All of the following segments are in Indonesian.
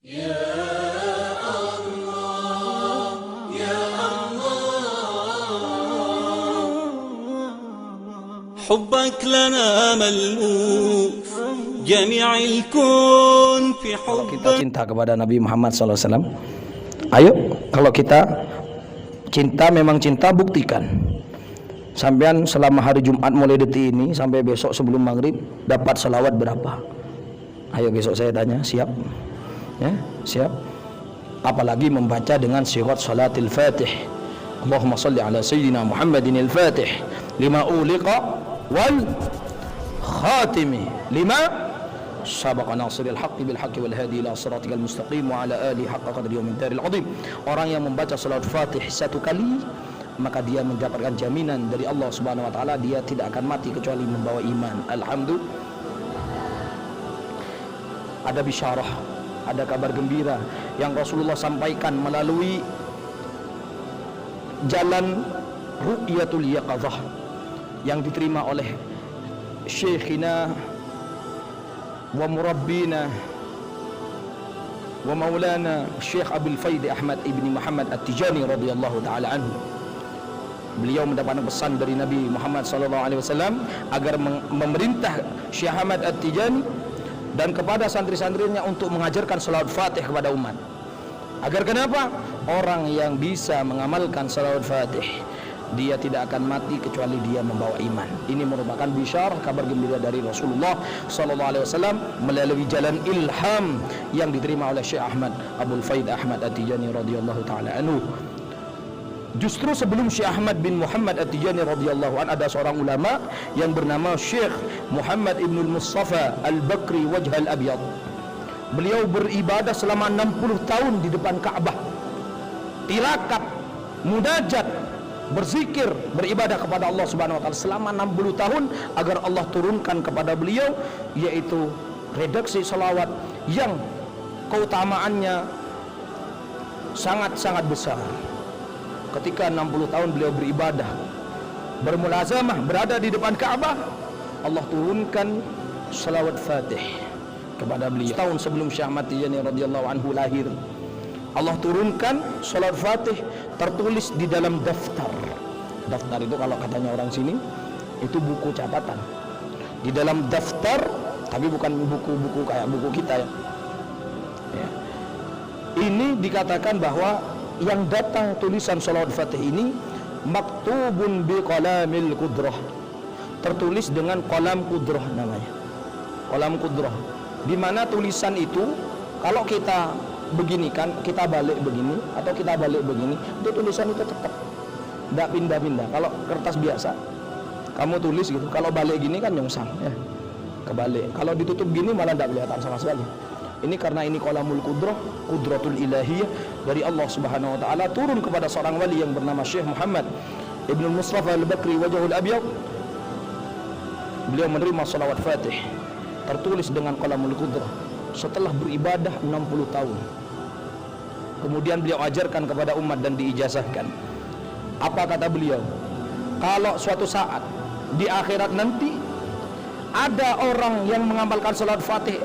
حبك لنا ملموس جميع الكون في حبك. Kita cinta kepada Nabi Muhammad SAW. Ayo, kalau kita cinta, memang cinta, buktikan. Sampean selama hari Jumat mulai detik ini sampai besok sebelum maghrib dapat selawat berapa? Ayo besok saya tanya, siap? Ya, siap. Apalagi membaca dengan sirat salatil fatih. Allahumma salli ala sayyidina Muhammadin al-fatih lima uliqa wal khatimi lima sabaqa nasiril haqqi bil haqqi wal hadi ila siratikal mustaqim wa ala alihi haqqa qadri wa miqdaril azim. Orang yang membaca salat Fatih satu kali, maka dia mendapatkan jaminan dari Allah Subhanahu wa taala, dia tidak akan mati kecuali membawa iman. Alhamdulillah. Ada bisyarah, ada kabar gembira yang Rasulullah sampaikan melalui jalan ru'yatul yaqadzah yang diterima oleh syekhina wa murabbina wa maulana Syekh Abdul Faid Ahmad ibni Muhammad At-Tijani radhiyallahu taala anhu. Beliau mendapatkan pesan dari Nabi Muhammad sallallahu alaihi wasallam agar memerintah Syekh Ahmad At-Tijani dan kepada santri-santrinya untuk mengajarkan salawat Fatih kepada umat. Agar kenapa? Orang yang bisa mengamalkan salawat Fatih, dia tidak akan mati kecuali dia membawa iman. Ini merupakan bisyarah, kabar gembira dari Rasulullah sallallahu alaihi wasallam melalui jalan ilham yang diterima oleh Syekh Ahmad Abdul Faid Ahmad At-Tijani radhiyallahu taala anhu. Justru sebelum Syekh Ahmad bin Muhammad At-Tijani radhiyallahu anhu ada seorang ulama yang bernama Syekh Muhammad Ibnul Mustafa Al-Bakri Wajh Al-Abyad. Beliau beribadah selama 60 tahun di depan Ka'bah. Tirakat, munajat, berzikir, beribadah kepada Allah Subhanahu wa taala selama 60 tahun agar Allah turunkan kepada beliau yaitu redaksi salawat yang keutamaannya sangat-sangat besar. Ketika 60 tahun beliau beribadah, bermulazamah, berada di depan Ka'bah, Allah turunkan salawat Fatih kepada beliau. Tahun sebelum Syekh Ahmad Tijani radhiyallahu anhu lahir, Allah turunkan salawat Fatih tertulis di dalam daftar. Daftar itu kalau katanya orang sini itu buku catatan. Di dalam daftar, tapi bukan buku-buku kayak buku kita ya. Ini dikatakan bahwa yang datang tulisan salawat Fatih ini maktubun bi qalamil qudrah, tertulis dengan qalam qudrah namanya. Qalam qudrah. Di mana tulisan itu kalau kita begini kan, kita balik begini atau kita balik begini, itu tulisan itu tetap tidak pindah-pindah. Kalau kertas biasa kamu tulis gitu, kalau balik gini kan nyongsang ya, kebalik. Kalau ditutup gini malah tidak kelihatan sama sekali. Ini karena ini qalamul qudrah, qudratul ilahiyah dari Allah Subhanahu wa taala turun kepada seorang wali yang bernama Syekh Muhammad Ibnul Mustafa Al-Bakri Wajhul Abyad. Beliau menerima salawat Fatih tertulis dengan qalamul qudrah setelah beribadah 60 tahun. Kemudian beliau ajarkan kepada umat dan diijazahkan. Apa kata beliau? Kalau suatu saat di akhirat nanti ada orang yang mengamalkan salat Fatih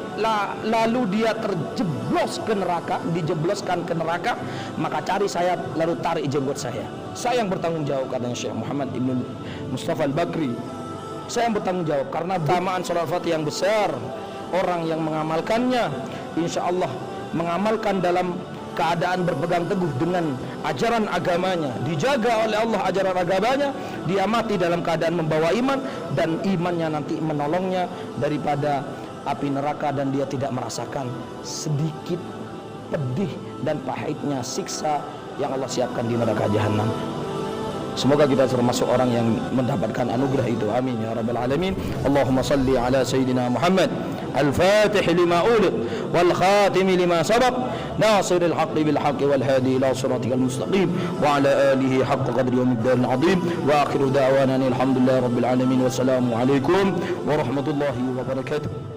lalu dia terjeblos ke neraka, dijebloskan ke neraka, maka cari saya lalu tarik jenggot saya. Saya yang bertanggung jawab, katanya Syekh Muhammad Ibn Mustafa Al-Bakri. Saya yang bertanggung jawab karena tamaan salat Fatih yang besar. Orang yang mengamalkannya insya Allah mengamalkan dalam keadaan berpegang teguh dengan ajaran agamanya, dijaga oleh Allah ajaran agamanya, dia mati dalam keadaan membawa iman dan imannya nanti menolongnya daripada api neraka dan dia tidak merasakan sedikit pedih dan pahitnya siksa yang Allah siapkan di neraka jahanam. Semoga kita termasuk orang yang mendapatkan anugerah itu. Amin ya rabbal alamin. Allahumma salli ala sayyidina Muhammad al-fatih lima uliq wal khatim lima sabaq nasiril haqqi bil haqqi wal hadi ila siratikal mustaqim wa ala alihi haqqa qadri wa miqdaril azim wa akhiru da'wana alhamdulillahi rabbil alamin. Wassalamu alaikum warahmatullahi wabarakatuh.